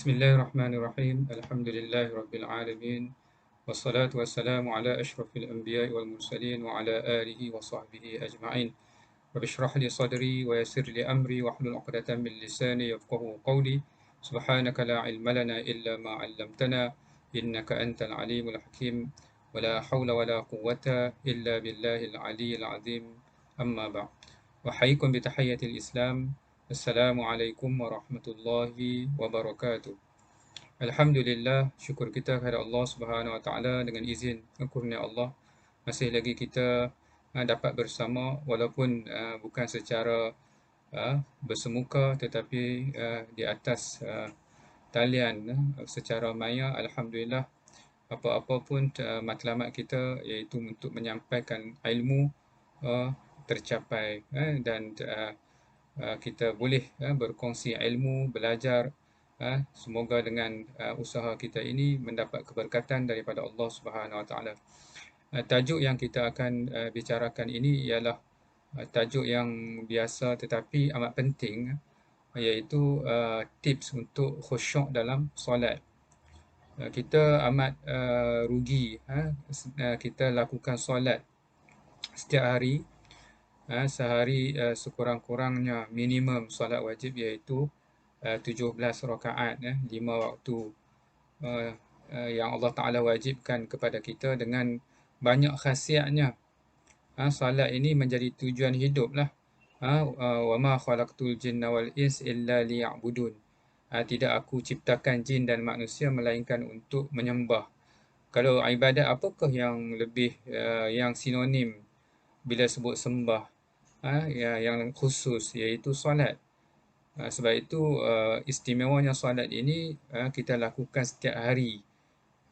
Bismillahirrahmanirrahim. Alhamdulillahirabbil wassalatu wassalamu ala asyrafil anbiya'i wal mursalin wa ala alihi wa sahbihi ajma'in. Rabbi shrah li sadri wa yassir li amri wa hlul 'uqdatam min lisani yafqahu qawli. Subhanaka la ilma lana illa ma 'allamtana innaka antal alimul hakim. Wa la hawla wa la quwwata illa billahil aliyyil azim. Amma ba'd. Wahaikum bi tahiyyatil Islam. Assalamualaikum warahmatullahi wabarakatuh. Alhamdulillah, syukur kita kepada Allah Subhanahu Wa Taala dengan izin dan kurnia Allah masih lagi kita dapat bersama walaupun bukan secara bersemuka tetapi di atas talian secara maya. Alhamdulillah, apa-apa pun matlamat kita iaitu untuk menyampaikan ilmu tercapai dan kita boleh berkongsi ilmu, belajar. Semoga dengan usaha kita ini mendapat keberkatan daripada Allah Subhanahu Wa Taala. Tajuk yang kita akan bicarakan ini ialah tajuk yang biasa tetapi amat penting, iaitu tips untuk khusyuk dalam solat. Kita amat rugi kita lakukan solat setiap hari. Sehari sekurang-kurangnya minimum solat wajib iaitu 17 rakaat, 5 waktu yang Allah Ta'ala wajibkan kepada kita dengan banyak khasiatnya. Salat ini menjadi tujuan hidup lah. Wa ma khalaqtul jinna wal ins illa liya'budun. Tidak aku ciptakan jin dan manusia melainkan untuk menyembah. Kalau ibadat, apakah yang lebih yang sinonim bila sebut sembah, yang khusus, iaitu solat. Sebab itu istimewanya solat ini kita lakukan setiap hari.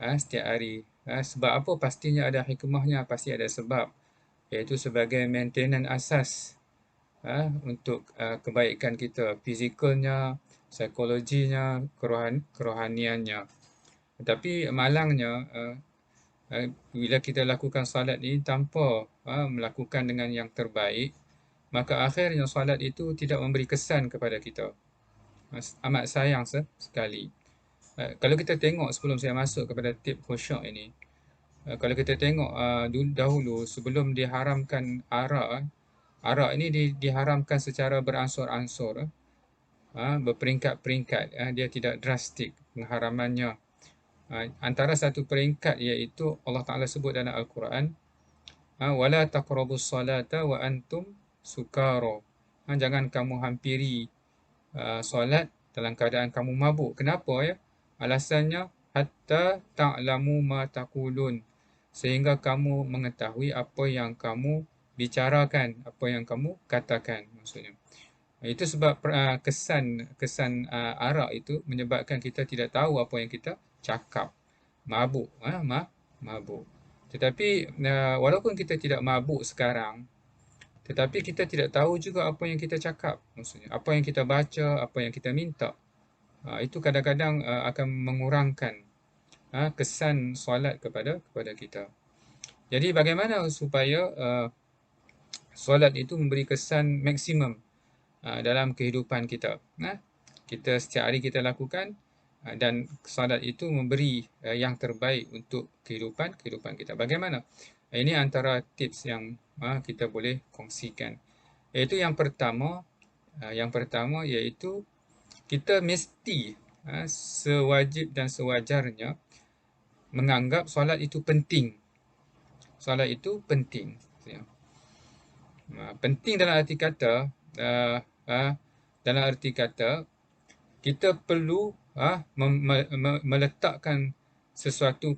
Setiap hari. Sebab apa? Pastinya ada hikmahnya, pasti ada sebab. Iaitu sebagai maintenance asas untuk kebaikan kita, fizikalnya, psikologinya, kerohaniannya. Tetapi malangnya bila kita lakukan salat ini tanpa melakukan dengan yang terbaik, maka akhirnya salat itu tidak memberi kesan kepada kita. Amat sayang sekali. Kalau kita tengok sebelum saya masuk kepada tip khusyuk ini, kalau kita tengok dahulu sebelum diharamkan arak ini diharamkan secara beransur-ansur, berperingkat-peringkat, dia tidak drastik pengharamannya. Antara satu peringkat iaitu Allah Ta'ala sebut dalam Al-Quran, wala taqrabus salata wa antum sukara. Jangan kamu hampiri solat dalam keadaan kamu mabuk. Kenapa ya? Alasannya hatta ta'lamu ma taqulun, sehingga kamu mengetahui apa yang kamu bicarakan, apa yang kamu katakan, maksudnya. Itu sebab kesan arak itu menyebabkan kita tidak tahu apa yang kita cakap. Mabuk, mabuk. Tetapi walaupun kita tidak mabuk sekarang, tetapi kita tidak tahu juga apa yang kita cakap, maksudnya apa yang kita baca, apa yang kita minta. Itu kadang-kadang akan mengurangkan kesan solat kepada kita. Jadi bagaimana supaya solat itu memberi kesan maksimum dalam kehidupan kita. Kita setiap hari kita lakukan dan salat itu memberi yang terbaik untuk kehidupan kita. Bagaimana? Ini antara tips yang kita boleh kongsikan. Iaitu yang pertama iaitu kita mesti sewajib dan sewajarnya menganggap solat itu penting. Solat itu penting. Penting dalam arti kata kita perlu meletakkan sesuatu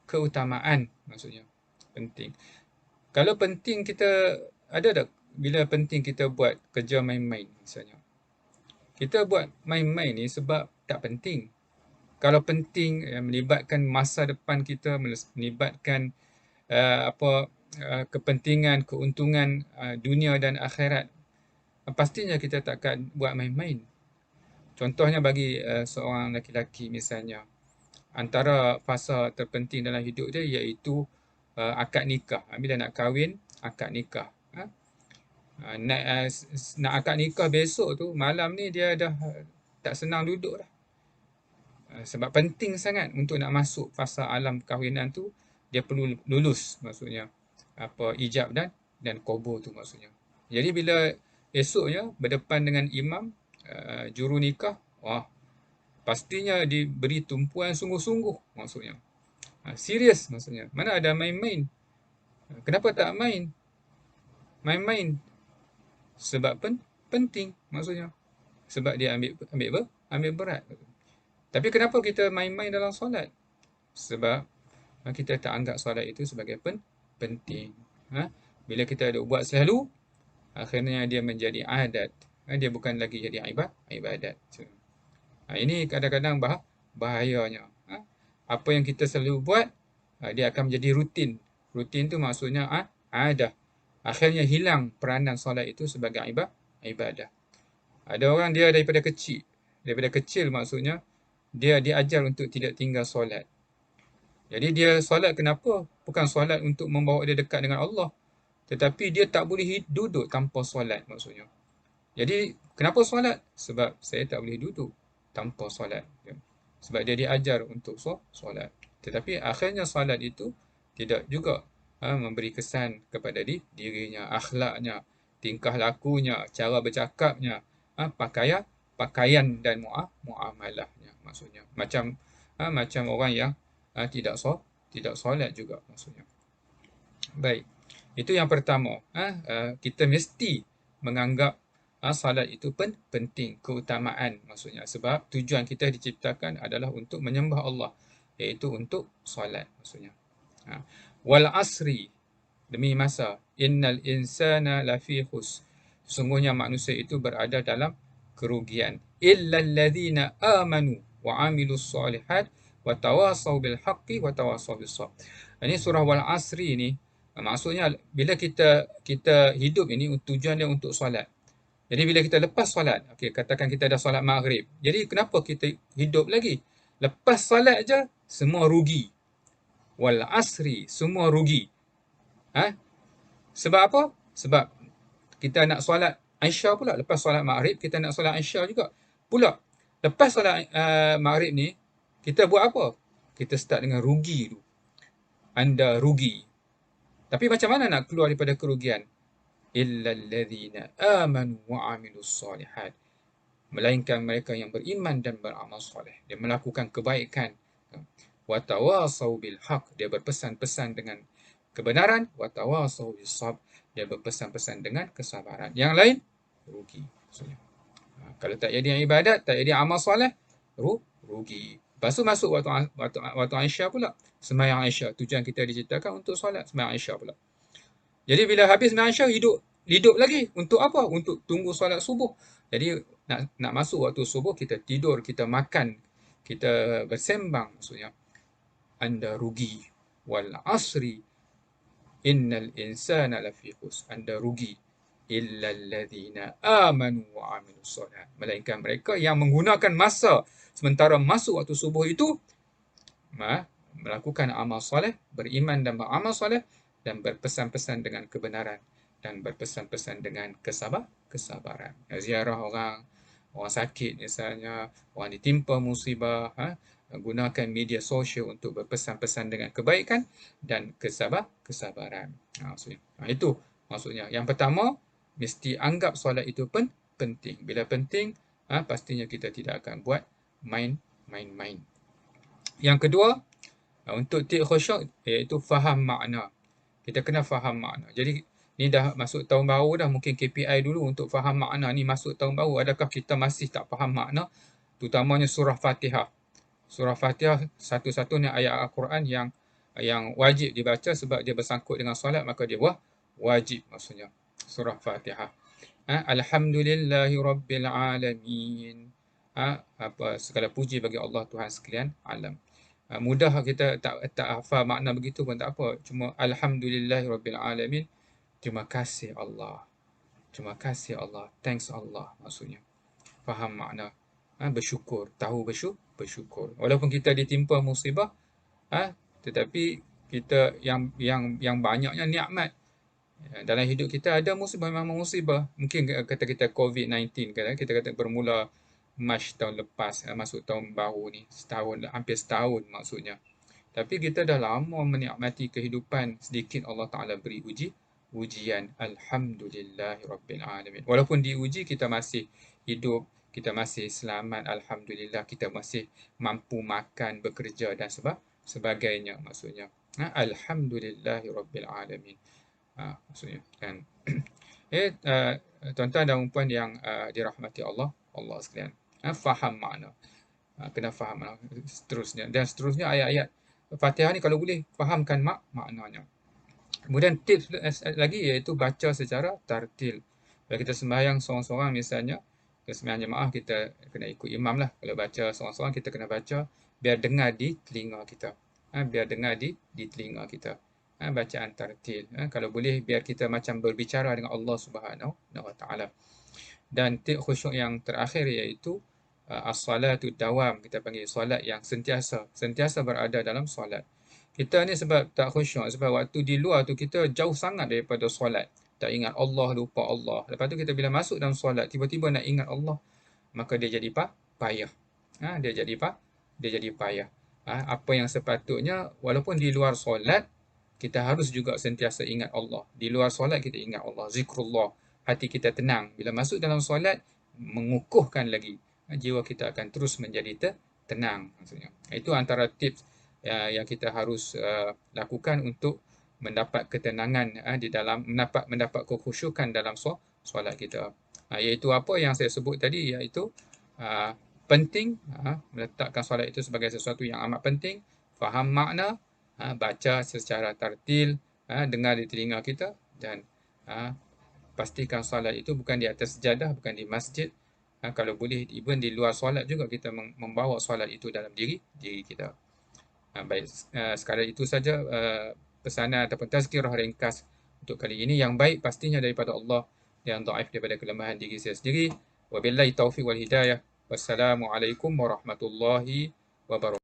keutamaan, maksudnya penting. Kalau penting kita ada tak bila penting kita buat kerja main-main misalnya. Kita buat main-main ni sebab tak penting. Kalau penting melibatkan masa depan kita, melibatkan kepentingan, keuntungan dunia dan akhirat, pastinya kita takkan buat main-main. Contohnya bagi seorang lelaki misalnya, antara fasa terpenting dalam hidup dia iaitu akad nikah. Bila nak kahwin, akad nikah. Nak akad nikah besok tu, malam ni dia dah tak senang duduk dah. Sebab penting sangat untuk nak masuk fasa alam perkahwinan tu, dia perlu lulus, maksudnya apa, ijab dan qabul tu maksudnya. Jadi bila esoknya berdepan dengan imam, juru nikah, wah, pastinya diberi tumpuan sungguh-sungguh maksudnya. Serius maksudnya. Mana ada main-main. Kenapa tak main? Main-main. Sebab penting maksudnya. Sebab dia ambil berat. Tapi kenapa kita main-main dalam solat? Sebab kita tak anggap solat itu sebagai penting. Bila kita ada buat selalu, akhirnya dia menjadi adat. Dia bukan lagi jadi ibadat. Ini kadang-kadang bahayanya. Apa yang kita selalu buat, dia akan menjadi rutin. Rutin tu maksudnya adah. Akhirnya hilang peranan solat itu sebagai ibadah. Ada orang dia daripada kecil maksudnya, dia diajar untuk tidak tinggal solat. Jadi dia solat kenapa? Bukan solat untuk membawa dia dekat dengan Allah. Tetapi dia tak boleh duduk tanpa solat maksudnya. Jadi kenapa solat? Sebab saya tak boleh duduk tanpa solat. Sebab dia diajar untuk solat. Tetapi akhirnya solat itu tidak juga memberi kesan kepada dirinya, akhlaknya, tingkah lakunya, cara bercakapnya, pakaian dan muamalahnya maksudnya. Macam orang yang tidak solat juga maksudnya. Baik. Itu yang pertama. Kita mesti menganggap salat itu penting, keutamaan maksudnya. Sebab tujuan kita diciptakan adalah untuk menyembah Allah, iaitu untuk solat maksudnya. Wal asri, demi masa, innal insana lafi khus. Sesungguhnya manusia itu berada dalam kerugian. Illa alladhina amanu wa amilus solihat wa tawasaw bil haqqi wa tawasaw bis sabr. Ini surah Wal Asri ni, maksudnya bila kita hidup ini tujuan dia untuk solat. Jadi bila kita lepas solat, okey, katakan kita dah solat maghrib. Jadi kenapa kita hidup lagi? Lepas solat je semua rugi. Wal asri, semua rugi. Sebab apa? Sebab kita nak solat Aisyah pula. Lepas solat maghrib kita nak solat Aisyah juga pula. Lepas solat maghrib ni kita buat apa? Kita start dengan rugi dulu. Anda rugi. Tapi macam mana nak keluar daripada kerugian? Illa alladhina amanu wa amilus solihat. Melainkan mereka yang beriman dan beramal soleh. Dia melakukan kebaikan. Wa tawasaw bil haq. Dia berpesan-pesan dengan kebenaran. Wa tawasaw bis sabr. Dia berpesan-pesan dengan kesabaran. Yang lain rugi. Kalau tak jadi ibadat, tak jadi amal soleh, rugi. Lepas tu masuk waktu Aisyah pula. Sembahyang Aisyah. Tujuan kita diciptakan untuk solat. Sembahyang Aisyah pula. Jadi bila habis sembahyang Aisyah, hidup lagi. Untuk apa? Untuk tunggu solat subuh. Jadi nak masuk waktu subuh, kita tidur, kita makan, kita bersembang maksudnya. Anda rugi. Wal asri innal insana lafi khus. Anda rugi. Illa alladhina amanu wa amilus solihat. Melainkan mereka yang menggunakan masa sementara masuk waktu subuh itu melakukan amal soleh, beriman dan beramal soleh, dan berpesan-pesan dengan kebenaran dan berpesan-pesan dengan kesabaran. Ziarah orang sakit misalnya, orang ditimpa musibah, gunakan media sosial untuk berpesan-pesan dengan kebaikan dan kesabaran. Itu maksudnya. Yang pertama, mesti anggap solat itu penting. Bila penting, pastinya kita tidak akan buat main-main. Yang kedua, untuk khusyuk, iaitu faham makna. Kita kena faham makna. Jadi, ni dah masuk tahun baru dah. Mungkin KPI dulu untuk faham makna ni masuk tahun baru. Adakah kita masih tak faham makna? Terutamanya surah Fatihah. Surah Fatihah satu-satunya ayat Al-Quran yang wajib dibaca sebab dia bersangkut dengan solat, maka dia wajib maksudnya. Surah Fatihah. Alhamdulillahi Rabbil Alamin. Segala puji bagi Allah Tuhan sekalian alam. Mudah kita tak hafal makna begitu pun tak apa. Cuma Alhamdulillahi Rabbil Alamin. Terima kasih Allah. Terima kasih Allah. Thanks Allah maksudnya. Faham makna. Bersyukur. Tahu bersyukur. Walaupun kita ditimpa musibah, tetapi kita yang banyaknya nikmat. Dalam hidup kita ada musibah, memang musibah. Mungkin kata kita COVID-19, kita kata bermula Mac tahun lepas, masuk tahun baru ni, setahun, hampir setahun maksudnya. Tapi kita dah lama menikmati kehidupan, sedikit Allah Ta'ala beri ujian. Alhamdulillahirrabbilalamin. Walaupun diuji, kita masih hidup, kita masih selamat, Alhamdulillah, kita masih mampu makan, bekerja dan sebagainya maksudnya. Alhamdulillahirabbilalamin. Maksudnya kan. Tuan-tuan dan puan yang dirahmati Allah sekalian. Faham makna. Kena faham makna. Seterusnya. Dan seterusnya ayat-ayat Fatihah ni kalau boleh fahamkan maknanya. Kemudian tips lagi iaitu baca secara tartil. Kalau kita sembahyang seorang-seorang misalnya, kita sembahyang jemaah, kita kena ikut imam lah. Kalau baca seorang-seorang, kita kena baca biar dengar di telinga kita. Biar dengar di telinga kita. Bacaan tartil. Kalau boleh biar kita macam berbicara dengan Allah Subhanahu wa Ta'ala. Dan tip khusyuk yang terakhir iaitu as-salatu dawam. Kita panggil solat yang sentiasa berada dalam solat. Kita ni sebab tak khusyuk, sebab waktu di luar tu kita jauh sangat daripada solat. Tak ingat Allah, lupa Allah. Lepas tu kita bila masuk dalam solat, tiba-tiba nak ingat Allah, maka dia jadi payah. Dia jadi payah. Apa yang sepatutnya, walaupun di luar solat, kita harus juga sentiasa ingat Allah. Di luar solat kita ingat Allah, zikrullah. Hati kita tenang. Bila masuk dalam solat, mengukuhkan lagi. Jiwa kita akan terus menjadi tenang. Maksudnya. Itu antara tips yang kita harus lakukan untuk mendapat ketenangan di dalam mendapat kekhusyukan dalam solat kita. Iaitu apa yang saya sebut tadi, iaitu penting meletakkan solat itu sebagai sesuatu yang amat penting, faham makna, baca secara tartil, dengar di telinga kita, dan pastikan solat itu bukan di atas sejadah, bukan di masjid. Kalau boleh, even di luar solat juga kita membawa solat itu dalam diri kita. Baik, sekadar itu saja pesanan ataupun tazkirah ringkas untuk kali ini. Yang baik pastinya daripada Allah, yang dhaif daripada kelemahan diri saya sendiri. Wabillahi taufiq wal hidayah. Wassalamualaikum warahmatullahi wabarakatuh.